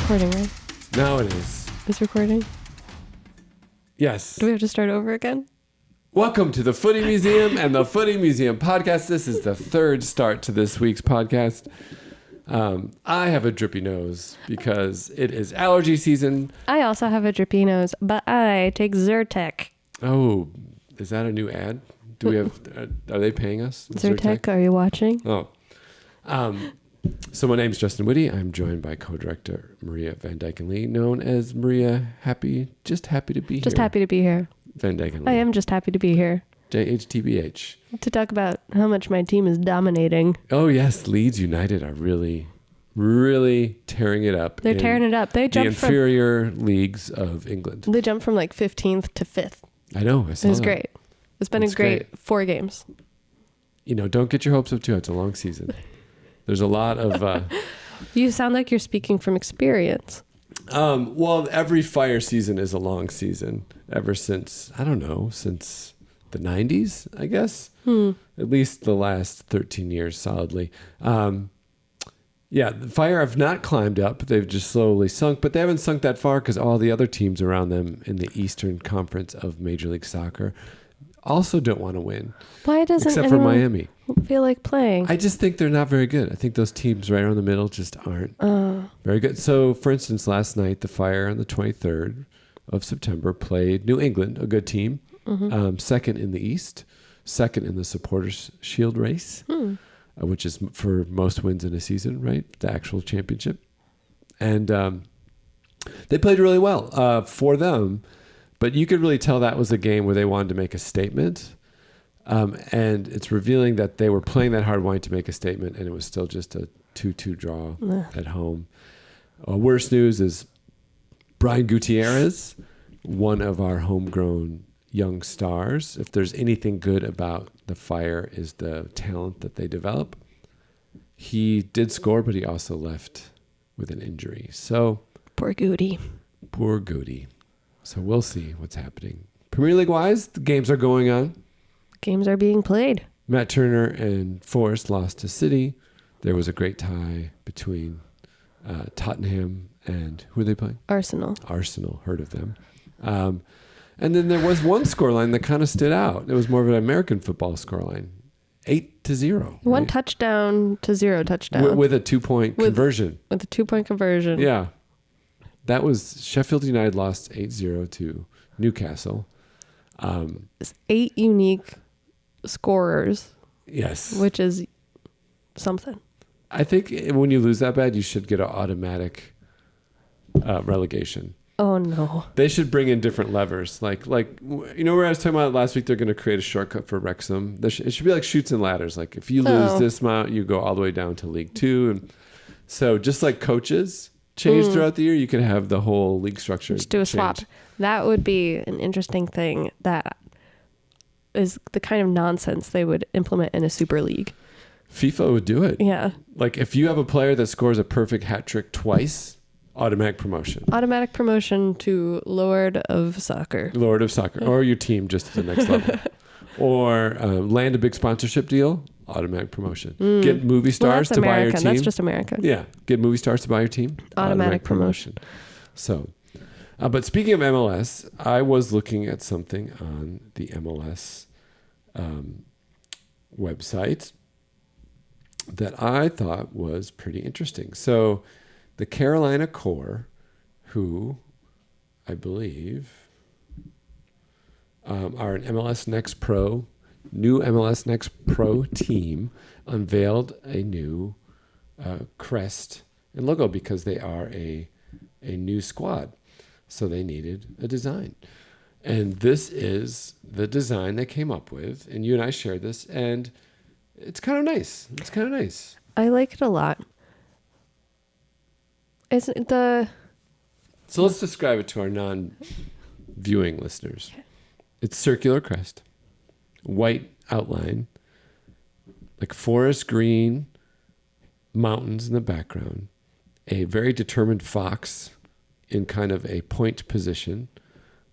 recording, right? Now it is. It's recording? Yes. Do we have to start over again? Welcome to the Footy Museum and the Footy Museum podcast. This is the third start to this week's podcast. I have a drippy nose because it is allergy season. I also have a drippy nose, but I take Zyrtec. Oh, is that a new ad? Do we have? Are they paying us? Zyrtec, are you watching? Oh. So my name's Justin Whitty. I'm joined by co-director Maria Van Dyke and Lee, known as Maria Just happy to be here. Just happy to be here. Van Dyke and Lee. I am just happy to be here. JHTBH. To talk about how much my team is dominating. Oh yes, Leeds United are really tearing it up. They're tearing it up. They jumped the inferior leagues of England. They jumped from like 15th to 5th. I know. I saw it was that. great. It's been a great 4 games. You know, don't get your hopes up too high. It's a long season. There's a lot of... You sound like you're speaking from experience. Well, every fire season is a long season ever since, I don't know, since the 90s, I guess. At least the last 13 years solidly. Yeah, the fire have not climbed up. They've just slowly sunk, but they haven't sunk that far because all the other teams around them in the Eastern Conference of Major League Soccer also don't want to win. Why doesn't except for Miami feel like playing? I just think they're not very good. I think those teams right around the middle just aren't very good. So, for instance, last night, the Fire on the 23rd of September played New England, a good team, second in the East, second in the Supporters Shield race, which is for most wins in a season, right? The actual championship. And they played really well for them. But you could really tell that was a game where they wanted to make a statement. And it's revealing that they were playing that hard, wanting to make a statement, and it was still just a 2-2 draw at home. Worst news is Brian Gutierrez, one of our homegrown young stars. If there's anything good about the Fire is the talent that they develop. He did score, but he also left with an injury. So Poor Goody. Poor Goody. So we'll see what's happening. Premier League-wise, the games are going on. Games are being played. Matt Turner and Forest lost to City. There was a great tie between Tottenham and who are they playing? Arsenal. Heard of them. And then there was one scoreline that kind of stood out. It was more of an American football scoreline. 8-0. Right? 1 touchdown to 0 touchdown. With a 2-point conversion. With a 2-point conversion. Yeah. That was Sheffield United lost 8-0 to Newcastle. It's 8 unique scorers. Yes. Which is something. I think when you lose that bad, you should get an automatic relegation. Oh, no. They should bring in different levers. Like you know where I was talking about last week, they're going to create a shortcut for Wrexham. It should be like chutes and ladders. Like if you lose this amount, you go all the way down to League 2. And so just like coaches change throughout the year, you can have the whole league structure just do a swap. That would be an interesting thing. That is the kind of nonsense they would implement in a super league. FIFA would do it. Yeah. Like if you have a player that scores a perfect hat trick twice, automatic promotion. Automatic promotion to Lord of Soccer. Lord of Soccer. Or your team just to the next level. Or land a big sponsorship deal. Automatic promotion. Get movie stars to buy your team. That's just America. Yeah. Get movie stars to buy your team. Automatic promotion. So, but speaking of MLS, I was looking at something on the MLS website that I thought was pretty interesting. So, the Carolina Core, who I believe are an MLS Next Pro, new MLS Next Pro team, unveiled a new crest and logo because they are a new squad. So they needed a design. And this is the design they came up with. And you and I shared this, and it's kind of nice. I like it a lot. So let's describe it to our non-viewing listeners. It's circular crest, white outline, like forest green, mountains in the background, a very determined fox in kind of a point position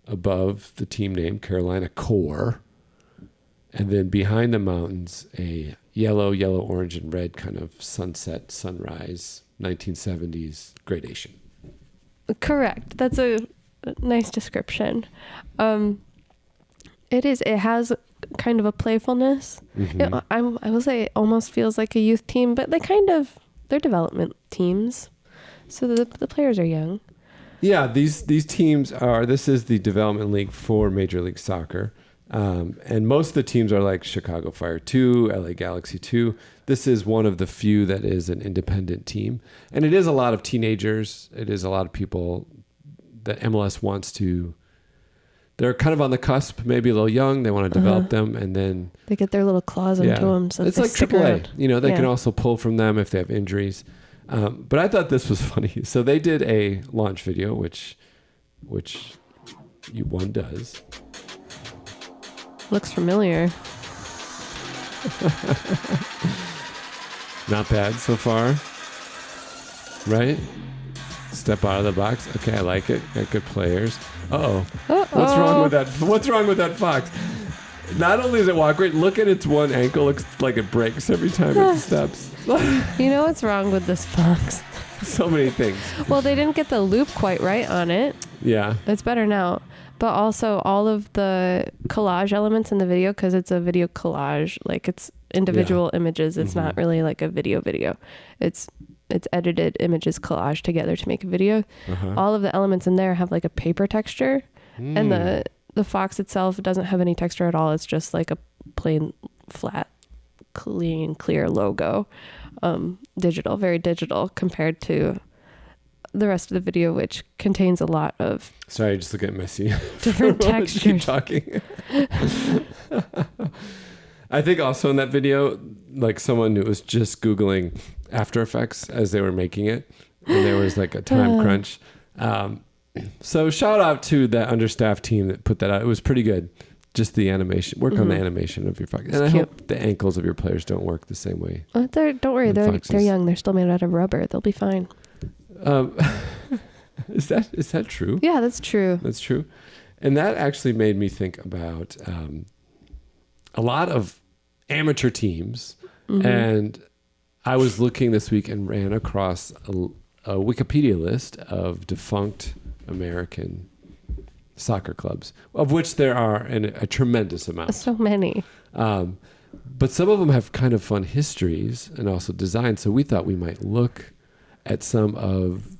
above the team name, Carolina Core, and then behind the mountains, a yellow, orange, and red kind of sunset, sunrise, 1970s gradation. Correct. That's a nice description. It has kind of a playfulness. Mm-hmm. I will say it almost feels like a youth team, but they're development teams. So the players are young. Yeah, these teams this is the development league for Major League Soccer. And most of the teams are like Chicago Fire 2, LA Galaxy 2. This is one of the few that is an independent team. And it is a lot of teenagers. It is a lot of people that MLS wants to... They're kind of on the cusp, maybe a little young. They want to develop them, and then... They get their little claws into them. So it's they like stick AAA. around. They can also pull from them if they have injuries. But I thought this was funny. So they did a launch video, which one does. Looks familiar. Not bad so far. Right? Step out of the box. Okay, I like it. Got good players. Uh-oh. What's wrong with that? What's wrong with that fox? Not only does it walk great, look at its one ankle. Looks like it breaks every time it steps. You know what's wrong with this fox? So many things. Well, they didn't get the loop quite right on it. Yeah. It's better now. But also all of the collage elements in the video, because it's a video collage, like it's individual images. It's not really like a video. It's edited images collaged together to make a video. All of the elements in there have like a paper texture, and the fox itself doesn't have any texture at all. It's just like a plain, flat, clean, clear logo. Digital, very digital compared to the rest of the video, which contains a lot of... Sorry, just look at messy. Different textures. Keep talking. I think also in that video, like someone who was just Googling After Effects as they were making it, and there was like a time crunch. So shout out to the understaffed team that put that out. It was pretty good. Just the animation. Work on the animation of your fox. And I hope the ankles of your players don't work the same way. Don't worry, they're young. They're still made out of rubber. They'll be fine. Is that true? Yeah, that's true. That's true. And that actually made me think about a lot of amateur teams. And I was looking this week and ran across a Wikipedia list of defunct American soccer clubs, of which there are a tremendous amount. So many. But some of them have kind of fun histories and also design. So we thought we might look at some of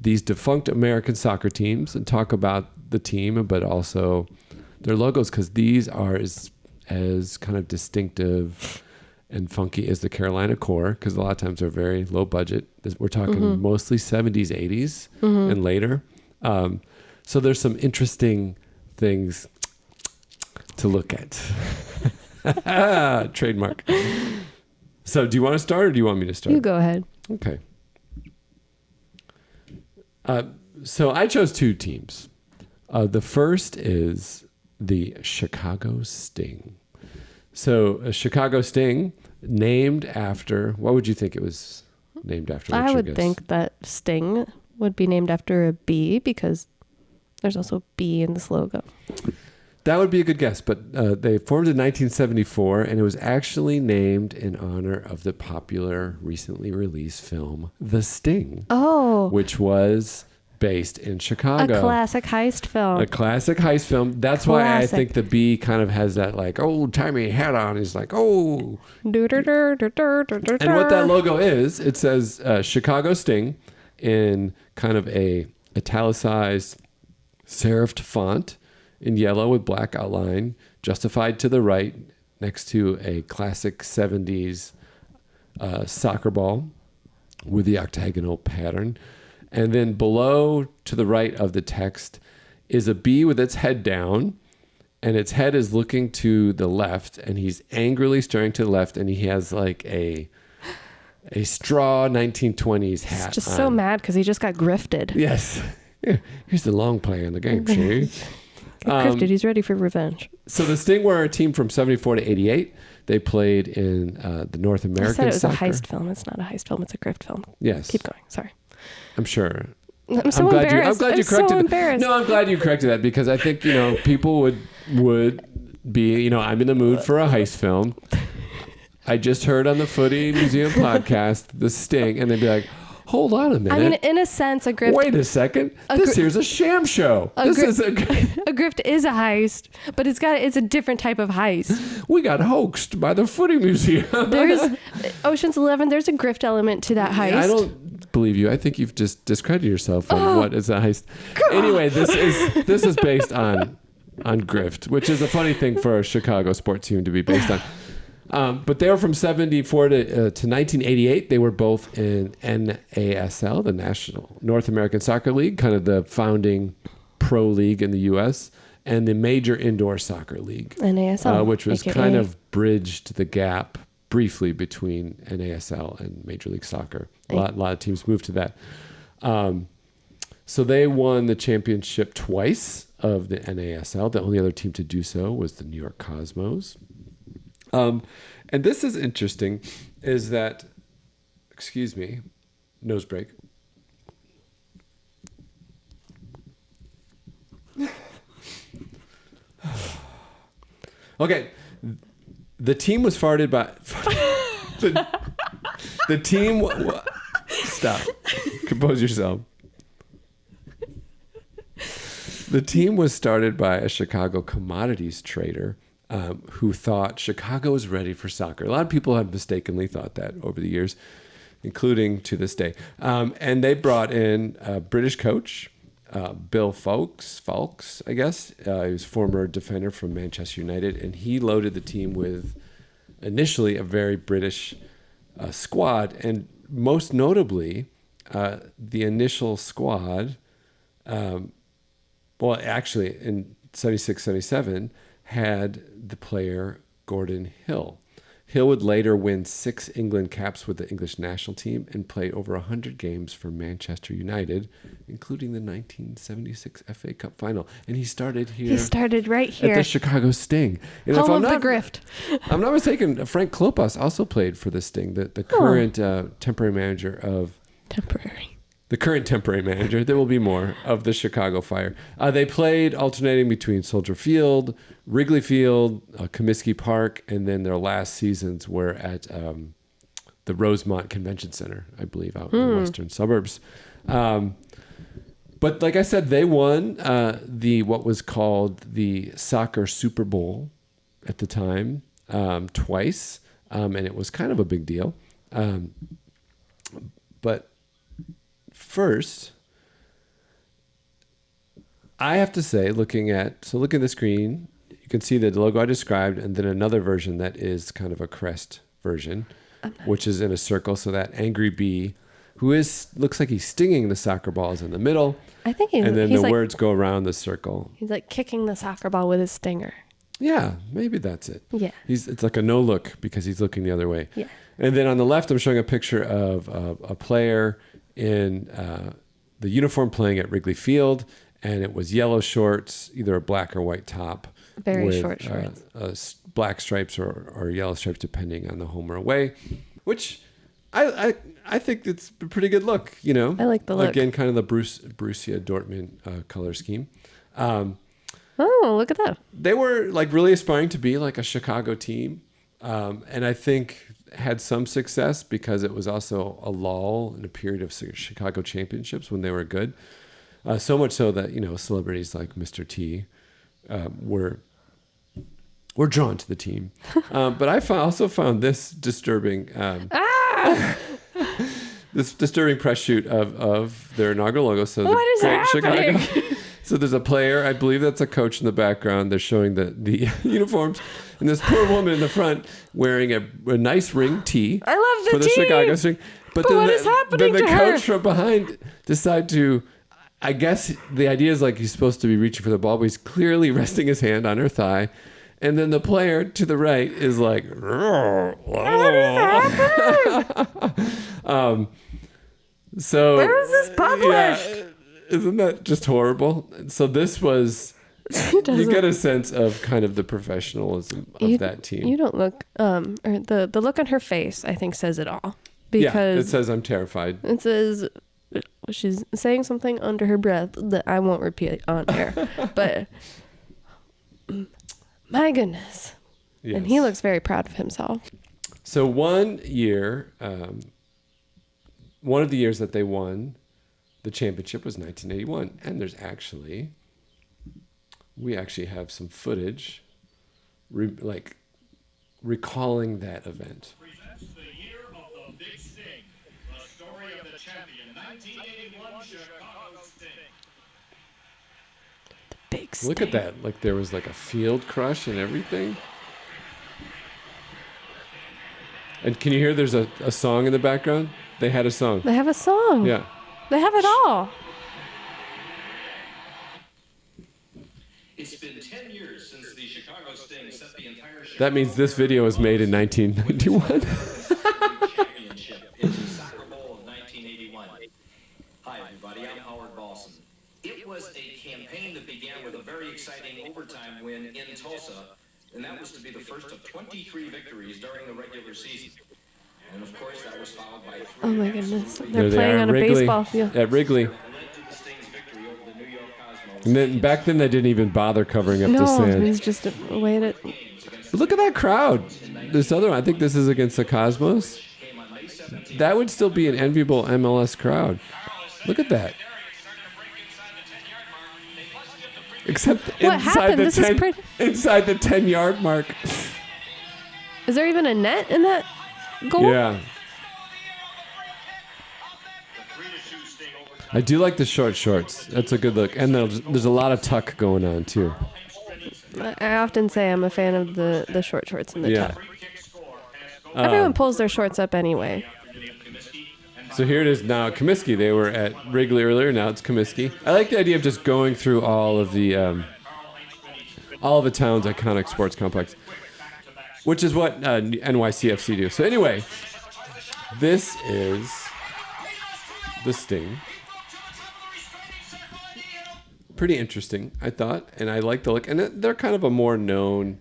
these defunct American soccer teams and talk about the team, but also their logos, because these are as kind of distinctive and funky as the Carolina core, because a lot of times they're very low budget. We're talking mostly 70s, 80s and later. So there's some interesting things to look at. Trademark. So do you want to start or do you want me to start? You go ahead. Okay. So I chose two teams. The first is the Chicago Sting. So a Chicago Sting named after, what would you think it was named after? I would think that Sting would be named after a bee, because there's also a bee in this logo. That would be a good guess, but they formed in 1974, and it was actually named in honor of the popular, recently released film, The Sting. Oh. Which was based in Chicago. A classic heist film. A classic heist film. That's why I think the bee kind of has that like old-timey hat on. He's like, oh. And what that logo is, it says Chicago Sting in kind of a italicized serifed font in yellow with black outline, justified to the right next to a classic 70s soccer ball with the octagonal pattern. And then below to the right of the text is a bee with its head down, and its head is looking to the left, and he's angrily staring to the left, and he has like a straw 1920s hat. He's just so mad because he just got grifted. Yes. Here's the long play in the game, see? Grifted, he's ready for revenge. So the Sting were a team from 74 to 88. They played in the North American I said it was soccer. a heist film. It's not a heist film. It's a grift film. Yes. Keep going. Sorry. I'm sure. I'm so embarrassed. I'm glad you corrected so that. Embarrassed. No, I'm glad you corrected that, because I think, people would be, I'm in the mood for a heist film. I just heard on the Footy Museum podcast, The Sting, and they'd be like, hold on a minute. I mean, in a sense, a grift. Wait a second. This here's a sham show. This is a grift is a heist, but it's a different type of heist. We got hoaxed by the Footy Museum. There's Ocean's 11. There's a grift element to that heist. I don't believe you. I think you've just discredited yourself on what is a heist. Anyway, this is based on grift, which is a funny thing for a Chicago sports team to be based on. But they were from 74 to 1988. They were both in NASL, the National North American Soccer League, kind of the founding pro league in the U.S., and the Major Indoor Soccer League, NASL, which was kind of bridged the gap briefly between NASL and Major League Soccer. A lot of teams moved to that. So they won the championship twice of the NASL. The only other team to do so was the New York Cosmos. And this is interesting, is that, excuse me, nose break. Okay, the team was farted by, the team, stop, compose yourself. The team was started by a Chicago commodities trader who thought Chicago was ready for soccer. A lot of people have mistakenly thought that over the years, including to this day. And they brought in a British coach, Bill Foulkes, I guess. He was former defender from Manchester United, and he loaded the team with initially a very British squad. And most notably, the initial squad, well, actually in 76, 77, had the player Gordon Hill. Hill would later win 6 England caps with the English national team and played over 100 games for Manchester United, including the 1976 FA Cup final. And he started here. He started right here. At the Chicago Sting. And home of the grift. I'm not mistaken, Frank Klopas also played for the Sting, the current temporary manager of... The current temporary manager, there will be more, of the Chicago Fire. They played alternating between Soldier Field, Wrigley Field, Comiskey Park, and then their last seasons were at the Rosemont Convention Center, I believe, out in the western suburbs. But like I said, they won what was called the Soccer Super Bowl at the time twice, and it was kind of a big deal. But first, I have to say, looking at the screen, you can see the logo I described, and then another version that is kind of a crest version, which is in a circle. So that angry bee, who looks like he's stinging the soccer balls in the middle. I think and then the words go around the circle. He's like kicking the soccer ball with his stinger. Yeah, maybe that's it. Yeah. It's like a no look because he's looking the other way. Yeah. And then on the left, I'm showing a picture of a player in the uniform playing at Wrigley Field, and it was yellow shorts, either a black or white top. Very with, short shorts. Black stripes or yellow stripes, depending on the home or away, which I think it's a pretty good look, you know. I like the look. Again, kind of the Borussia Dortmund color scheme. Oh, look at that. They were like really aspiring to be like a Chicago team. And I think had some success because it was also a lull in a period of Chicago championships when they were good. So much so that, you know, celebrities like Mr. T were drawn to the team. But I also found this disturbing this disturbing press shoot of their inaugural logo. So what is happening? Chicago. So there's a player, I believe that's a coach in the background. They're showing the uniforms. And this poor woman in the front wearing a nice ring tee. I love for the tee. Chicago Sting. But then what is happening then the to her? coach from behind decide to, I guess the idea is like he's supposed to be reaching for the ball, but he's clearly resting his hand on her thigh. And then the player to the right is like, what is happening? So where was this published? Yeah, isn't that just horrible? So this was, you get a sense of kind of the professionalism of that team. You don't look, or the look on her face, I think, says it all. Yeah, it says, I'm terrified. It says, she's saying something under her breath that I won't repeat on air. But, my goodness. Yes. And he looks very proud of himself. So one year, one of the years that they won the championship was 1981. And we actually have some footage recalling that event. Presents the year of the Big Sting, the story of the champion 1981 Chicago Sting. Big Sting. Look at that. Like there was like a field crush and everything. And can you hear there's a song in the background? They had a song. They have a song. Yeah. They have it all. It's been 10 years since the Chicago Sting set the entire That means this video was made in 1991. championship in the Soccer Bowl of 1981. Hi, everybody. I'm Howard Balson. It was a campaign that began with a very exciting overtime win in Tulsa, and that was to be the first of 23 victories during the regular season. And of course, that was followed by 3 Oh my goodness. There They're they playing are, on a Wrigley, baseball field. At Wrigley. led to the Sting's victory over the New York Cosmos. And then back then they didn't even bother covering up the No, sand. he's just waited. But look at that crowd. This other one, I think this is against the Cosmos. That would still be an enviable MLS crowd. Look at that. Except What happened? This is inside the 10-yard mark. Is there even a net in that goal? Yeah. I do like the short shorts. That's a good look. And there's a lot of tuck going on, too. I often say I'm a fan of the short shorts and the Yeah. tuck. Everyone pulls their shorts up anyway. So here it is now. Comiskey. They were at Wrigley earlier. Now it's Comiskey. I like the idea of just going through all of the town's iconic sports complex, which is what NYCFC do. So anyway, this is the Sting. Pretty interesting, I thought, and I like the look. And they're kind of a more known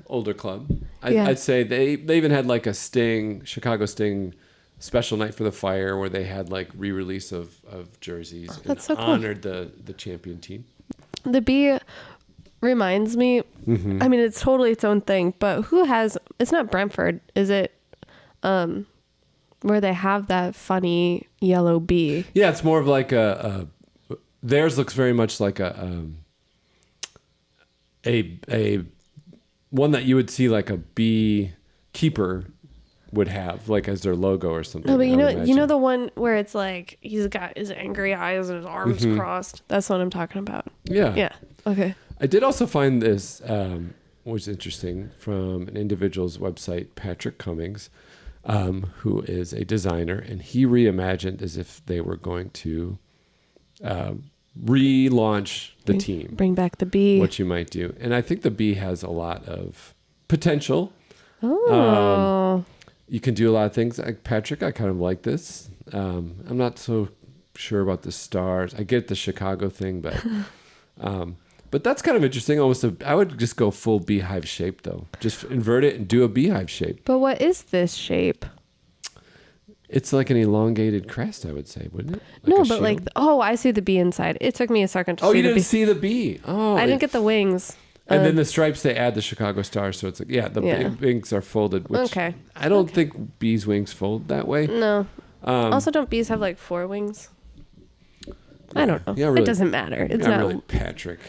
older club. I'd say they even had like a Chicago Sting special night for the Fire where they had like re-release of jerseys and that's so cool. honored the champion team. The B reminds me, I mean, it's totally its own thing, but it's not Brentford, is it? Where they have that funny yellow bee. Yeah, it's more of like theirs looks very much like a one that you would see like a beekeeper would have, like as their logo or something. No, but you know the one where it's like he's got his angry eyes and his arms crossed. That's what I'm talking about. Yeah. Yeah. Okay. I did also find this was interesting from an individual's website, Patrick Cummings, who is a designer, and he reimagined as if they were going to relaunch the team. Bring back the bee. What you might do. And I think the bee has a lot of potential. Oh. You can do a lot of things. Patrick, I kind of like this. I'm not so sure about the stars. I get the Chicago thing, but that's kind of interesting. I would just go full beehive shape, though. Just invert it and do a beehive shape. But what is this shape? It's like an elongated crest, I would say, wouldn't it? No, but like, I see the bee inside. It took me a second to see you the didn't bee. see the bee. Oh, I didn't get the wings. And then the stripes, they add the Chicago stars. So it's like, wings are folded. Which Okay. I don't think bees' wings fold that way. No. Also, don't bees have like 4 wings? I don't know. Yeah, really. It doesn't matter. It's Yeah, not. really, Patrick.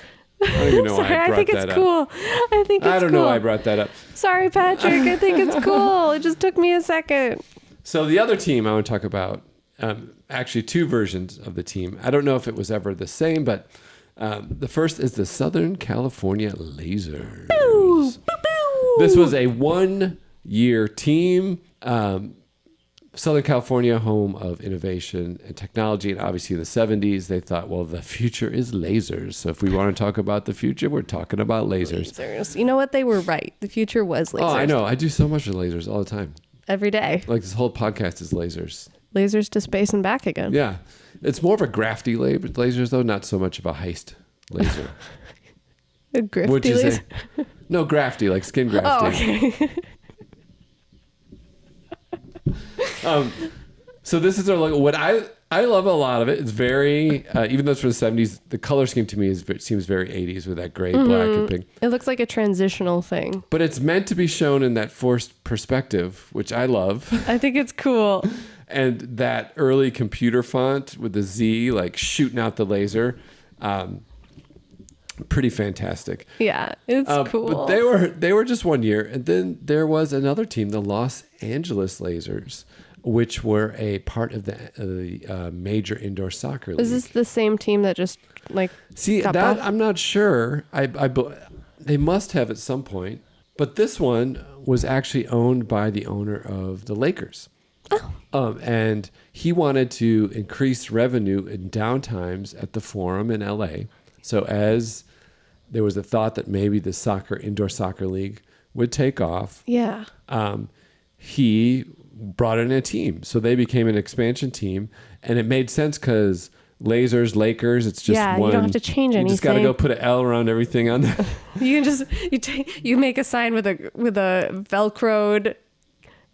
I don't even know Sorry, why I brought think that it's up. cool. I think it's cool. I don't know why I brought that up. Sorry, Patrick. I think it's cool. It just took me a second. So the other team I want to talk about, actually 2 versions of the team. I don't know if it was ever the same, but the first is the Southern California Lazers. Boo, boo, boo. This was a 1-year team. Southern California, home of innovation and technology. And obviously in the 70s, they thought, well, the future is lasers. So if we want to talk about the future, we're talking about lasers. Lasers. You know what? They were right. The future was lasers. Oh, I know. I do so much with lasers all the time. Every day. Like this whole podcast is lasers. Lasers to space and back again. Yeah. It's more of a grafty lasers, though, not so much of a heist laser. A grifty What'd you laser. say? No, grafty, like skin grafting. Oh, okay. So this is our logo. What I love a lot of it. It's very, even though it's from the 70s, the color scheme to me seems very 80s with that gray, black, and pink. It looks like a transitional thing. But it's meant to be shown in that forced perspective, which I love. I think it's cool. And that early computer font with the Z, like shooting out the laser. Pretty fantastic. Yeah, it's cool. But they were just 1 year. And then there was another team, the Los Angeles Lazers, which were a part of the major indoor soccer league. Is this the same team that just got that? I'm not sure. They must have at some point. But this one was actually owned by the owner of the Lakers. Oh. And he wanted to increase revenue in downtimes at the Forum in LA. So as there was a thought that maybe the indoor soccer league would take off. Yeah. He brought in a team. So they became an expansion team. And it made sense because Lazers, Lakers, it's just one. You don't have to change anything. You just got to go put an L around everything on that. You can just, you make a sign with a Velcroed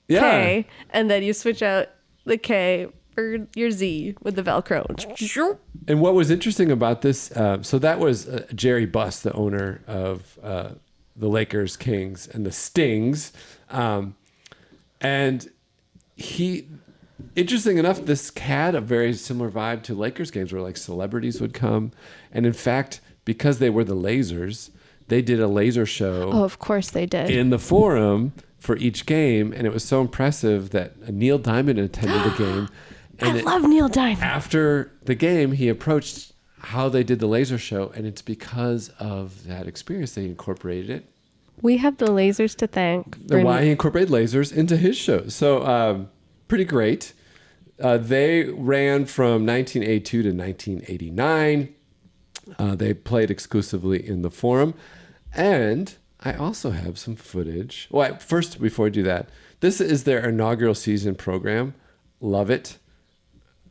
K, and then you switch out the K for your Z with the Velcro. And what was interesting about this, so that was Jerry Buss, the owner of the Lakers, Kings, and the Stings. And he, interesting enough, this had a very similar vibe to Lakers games where like celebrities would come. And in fact, because they were the Lazers, they did a laser show. Oh, of course they did. In the Forum for each game. And it was so impressive that Neil Diamond attended the game. And I love Neil Diamond. After the game, he approached how they did the laser show. And it's because of that experience they incorporated it. We have the Lazers to thank. Why he incorporated lasers into his shows. So pretty great. They ran from 1982 to 1989. They played exclusively in the Forum. And I also have some footage. Well, first, before I do that, this is their inaugural season program. Love it.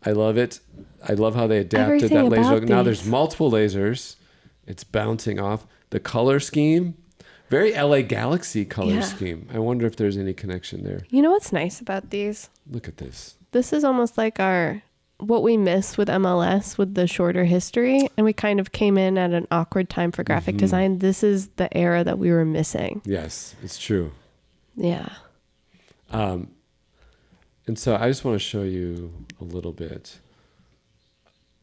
I love it. I love how they adapted Everything that laser. about Now these. there's multiple lasers. It's bouncing off. The color scheme, very LA Galaxy color scheme. I wonder if there's any connection there. You know what's nice about these? Look at this. This is almost like what we missed with MLS with the shorter history, and we kind of came in at an awkward time for graphic design. This is the era that we were missing. Yes, it's true. Yeah. And so I just want to show you a little bit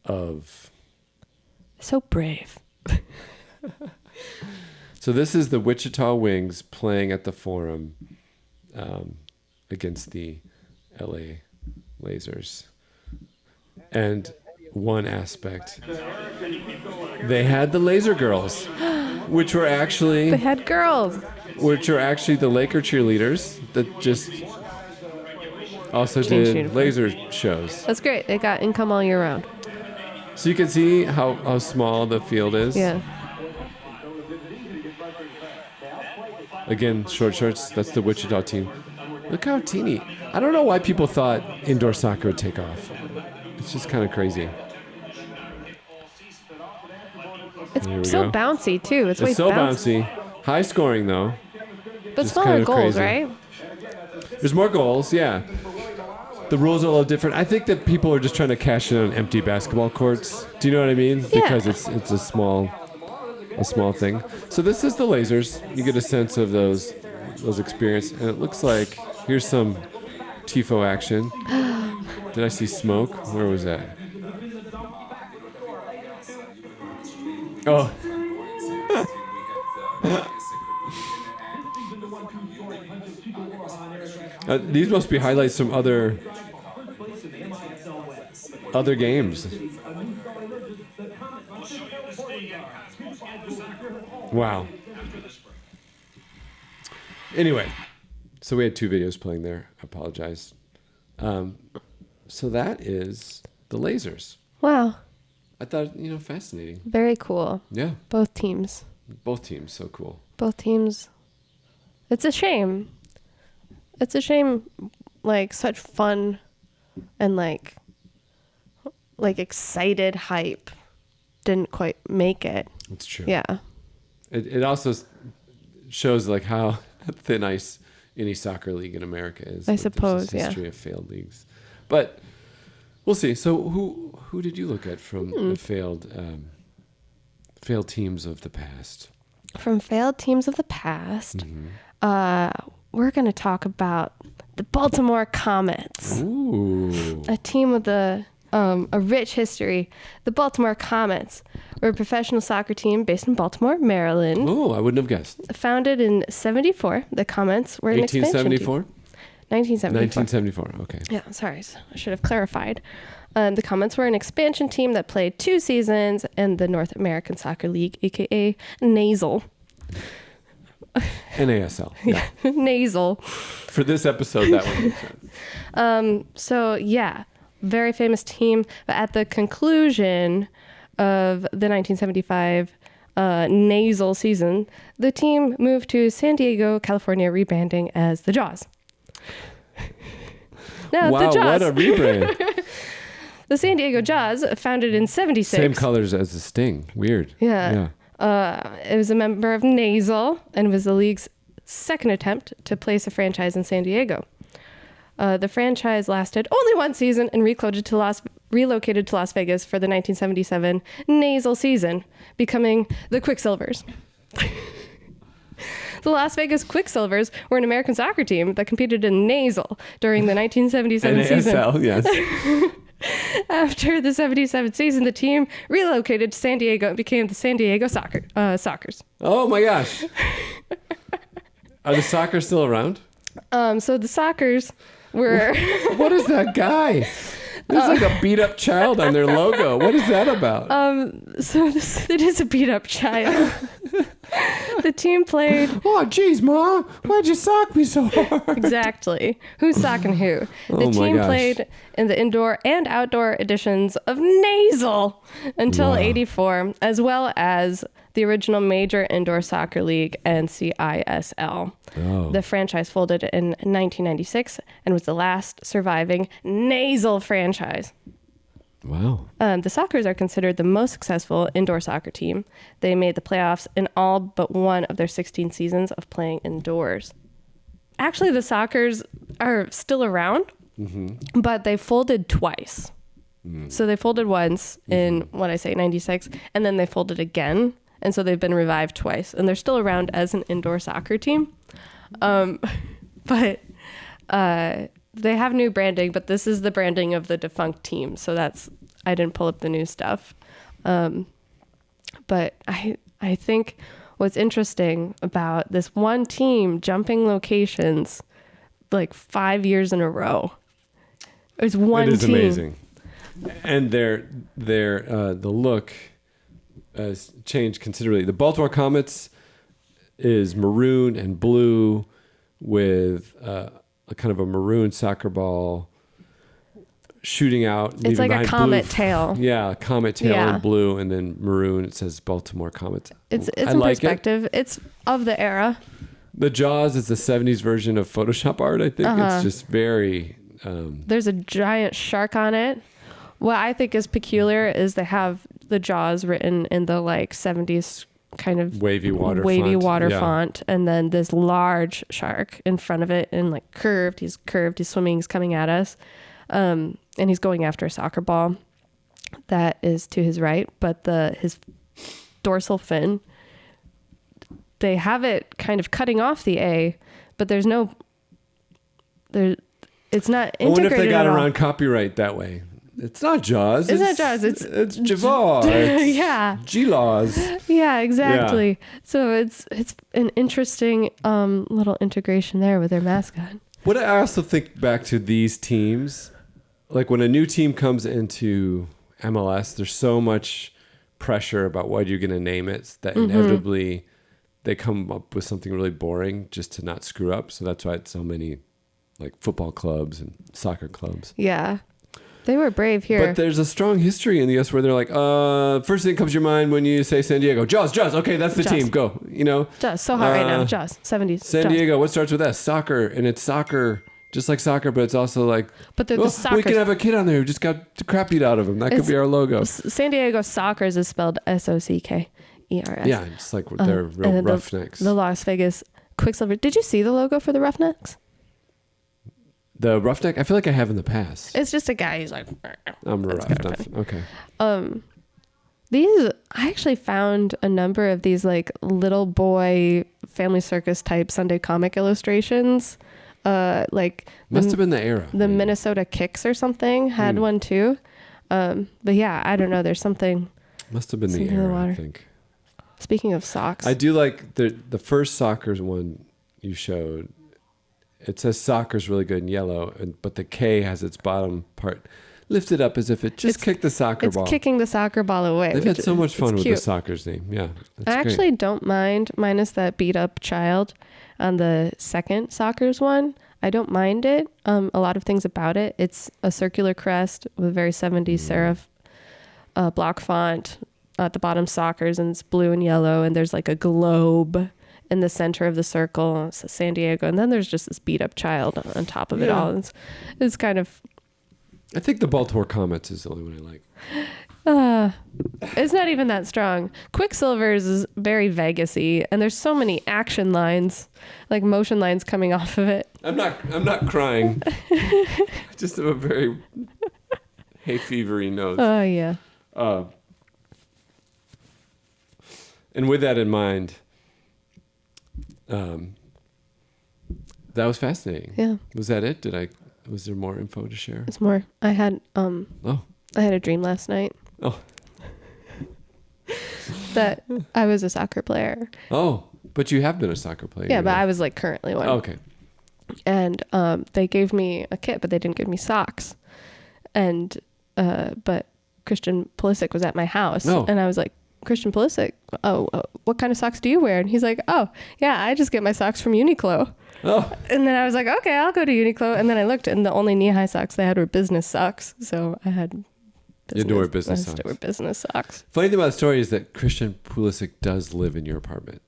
of... So brave. So this is the Wichita Wings playing at the Forum against the LA Lazers. And one aspect, they had the Laser Girls, which were actually... They had girls. Which are actually the Laker cheerleaders that just also did laser shows. That's great. They got income all year round. So you can see how small the field is. Yeah. Again, short shorts. That's the Wichita team. Look how teeny. I don't know why people thought indoor soccer would take off. It's just kind of crazy. It's so bouncy, too. It's way so bouncy. High scoring, though. But Just smaller kind of goals, crazy. right? There's more goals, yeah. The rules are a little different. I think that people are just trying to cash in on empty basketball courts. Do you know what I mean? Yeah. Because it's a small thing. So this is the Lazers. You get a sense of those experience, and it looks like here's some tifo action. Did I see smoke? Where was that? Oh. These must be highlights from other games. Wow. Anyway, so we had two videos playing there. I apologize. So that is the Lazers. Wow. I thought, fascinating. Very cool. Yeah. Both teams. Both teams, so cool. Both teams. It's a shame. It's a shame, like, such fun and, like excited hype didn't quite make it. It's true. Yeah. It also shows, like, how thin ice any soccer league in America is. I suppose, There's a history of failed leagues. But We'll see. So who did you look at from the failed teams of the past? From failed teams of the past, we're going to talk about the Baltimore Comets. Ooh. A team with a rich history. The Baltimore Comets were a professional soccer team based in Baltimore, Maryland. Oh, I wouldn't have guessed. Founded in 74, the Comets were an expansion team. 1874? 1974, okay. Yeah, sorry. I should have clarified. The Comets were an expansion team that played 2 seasons in the North American Soccer League, a.k.a. NASL. NASL, yeah. NASL. For this episode, that one makes sense. So, yeah, very famous team. But at the conclusion of the 1975 NASL season, the team moved to San Diego, California, rebranding as the Jaws. Now, wow, the Jaws. what a rebrand. The San Diego Jaws, founded in 76. Same colors as the Sting. Weird. Yeah. It was a member of NASL and was the league's second attempt to place a franchise in San Diego. The franchise lasted only 1 season and relocated to Las Vegas for the 1977 NASL season, becoming the Quicksilvers. The Las Vegas Quicksilvers were an American soccer team that competed in NASL during the 1977 season. NASL, yes. After the 77 season, the team relocated to San Diego and became the San Diego Sockers. Oh my gosh. Are the Sockers still around? So the Sockers were... What is that guy? There's like a beat up child on their logo. What is that about? It is a beat up child. The team played... Oh, geez, Ma. Why'd you sock me so hard? Exactly. Who's socking who? The Oh my team gosh. played in the indoor and outdoor editions of NASL until Wow. 84, as well as the original major indoor soccer league, NCISL. Oh. The franchise folded in 1996 and was the last surviving NASL franchise. Wow. The Sockers are considered the most successful indoor soccer team. They made the playoffs in all but one of their 16 seasons of playing indoors. Actually, the Sockers are still around, but they folded twice. So they folded once in, 96, and then they folded again. And so they've been revived twice. And they're still around as an indoor soccer team. But they have new branding, but this is the branding of the defunct team. So I didn't pull up the new stuff. But I think what's interesting about this one team jumping locations like 5 years in a row. It was one team. It is amazing. And the look has changed considerably. The Baltimore Comets is maroon and blue with a kind of a maroon soccer ball shooting out. It's like a comet tail. Yeah, comet tail Yeah. in blue, and then maroon. It says Baltimore Comets. It's I in like perspective. It's of the era. The Jaws is the 70s version of Photoshop art, I think. It's just very... There's a giant shark on it. What I think is peculiar is they have the Jaws written in the like 70s kind of wavy water water Yeah. font, and then this large shark in front of it and like curved. He's swimming, he's coming at us. And he's going after a soccer ball that is to his right, but his dorsal fin, they have it kind of cutting off the A, but it's not integrated. I wonder if they got at all. around copyright that way. It's not Jaws. It's not Jaws. It's Jaws. It's yeah. G-Laws. Yeah, exactly. So it's an interesting little integration there with their mascot. What I also think back to these teams, like when a new team comes into MLS, there's so much pressure about what you're going to name it that inevitably they come up with something really boring just to not screw up. So that's why it's so many like football clubs and soccer clubs. Yeah. They were brave here. But there's a strong history in the U.S. where they're like, first thing that comes to your mind when you say San Diego, Jaws. Okay, that's the Jaws. team. Go. You know, Jaws, so hot right now. Jaws, 70s. San Jaws. Diego. What starts with S? Soccer, and it's soccer, just like soccer, but it's also like. But they're well, the soccer. we can have a kid on there who just got the crap beat out of him. That could be our logo. San Diego Sockers is spelled Sockers. Yeah, just like they're real and then Roughnecks. The Las Vegas Quicksilver. Did you see the logo for the Roughnecks? The roughneck, I feel like I have in the past. It's just a guy. He's like, I'm That's rough. kinda Okay. I actually found a number of these like little boy family circus type Sunday comic illustrations. Like Must have been the era. the Minnesota Kicks or something had one too. But yeah, I don't know. There's something. Must have been the Something in the era, I water. think. Speaking of socks, I do like the first soccer's one you showed. It says soccer's really good in yellow, but the K has its bottom part lifted up as if it just kicked the soccer it's ball. kicking the soccer ball away. They've had so much fun with cute. the soccer's name. Yeah. I actually don't mind, minus that beat up child on the second soccer's one. I don't mind it. A lot of things about it. It's a circular crest with very 70s serif block font at the bottom, soccer's, and it's blue and yellow, and there's like a globe in the center of the circle. It says San Diego, and then there's just this beat up child on top of it all. It's kind of. I think the Baltimore Comets is the only one I like. It's not even that strong. Quicksilver's is very Vegas-y, and there's so many action lines, like motion lines coming off of it. I'm not crying. I just have a very hay fevery nose. Oh yeah. And with that in mind, that was fascinating. Yeah. Was that it? Was there more info to share? It's more. I had Oh. I had a dream last night Oh. that I was a soccer player. Oh. But you have been a soccer player. Yeah, but I was like currently one. Oh, okay. And they gave me a kit, but they didn't give me socks. And but Christian Pulisic was at my house, and I was like, Christian Pulisic, what kind of socks do you wear? And he's like, oh, yeah, I just get my socks from Uniqlo. Oh. And then I was like, okay, I'll go to Uniqlo. And then I looked, and the only knee-high socks they had were business socks. So I had You had to wear business socks. I had to wear business socks. Funny thing about the story is that Christian Pulisic does live in your apartment.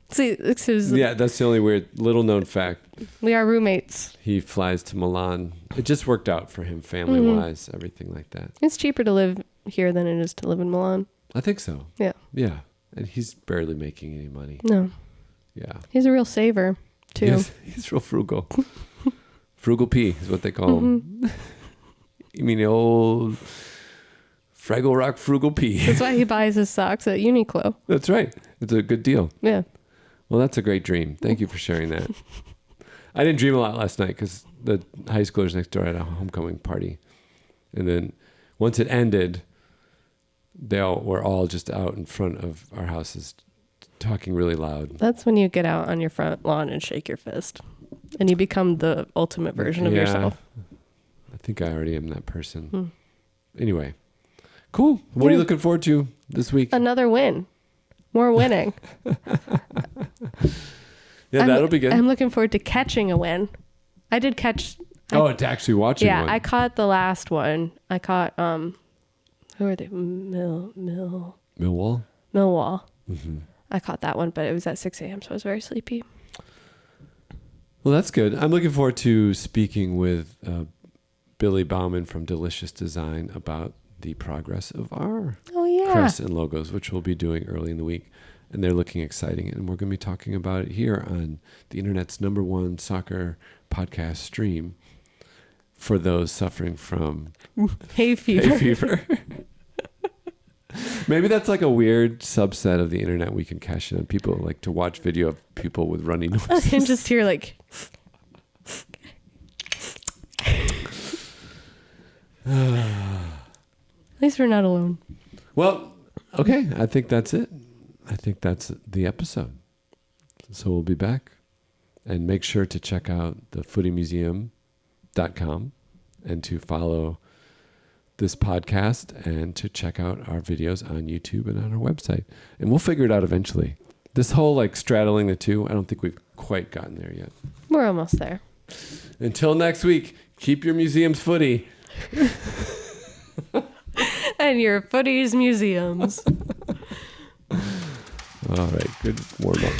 See, Yeah, that's the only weird little known fact. we are roommates. He flies to Milan. It just worked out for him family-wise, everything like that. It's cheaper to live here than it is to live in Milan. I think so. Yeah. Yeah. And he's barely making any money. No. Yeah. He's a real saver, too. He's real frugal. Frugal P is what they call him. You mean the old Fraggle Rock Frugal P? That's why he buys his socks at Uniqlo. That's right. It's a good deal. Yeah. Well, that's a great dream. Thank you for sharing that. I didn't dream a lot last night because the high schoolers next door had a homecoming party. And then once it ended, were all just out in front of our houses talking really loud. That's when you get out on your front lawn and shake your fist. And you become the ultimate version of yourself. I think I already am that person. Anyway, cool. What are you looking forward to this week? Another win. More winning. Yeah, that'll be good. I'm looking forward to catching a win. I did catch. To actually watching one. Yeah, I caught the last one. I caught, who are they? Millwall. Mm-hmm. I caught that one, but it was at 6 a.m., so I was very sleepy. Well, that's good. I'm looking forward to speaking with Billy Bauman from Delicious Design about the progress of our crests and logos, which we'll be doing early in the week. And they're looking exciting. And we're going to be talking about it here on the internet's #1 soccer podcast stream for those suffering from hay fever. Maybe that's like a weird subset of the internet we can cash in on. People like to watch video of people with runny noses. I can just hear like... At least we're not alone. Well, okay. I think that's it. I think that's the episode. So we'll be back. And make sure to check out the footymuseum.com and to follow this podcast and to check out our videos on YouTube and on our website. And we'll figure it out eventually. This whole like straddling the two, I don't think we've quite gotten there yet. We're almost there. Until next week, keep your museums footy. And your footies museums. All right, good warm up.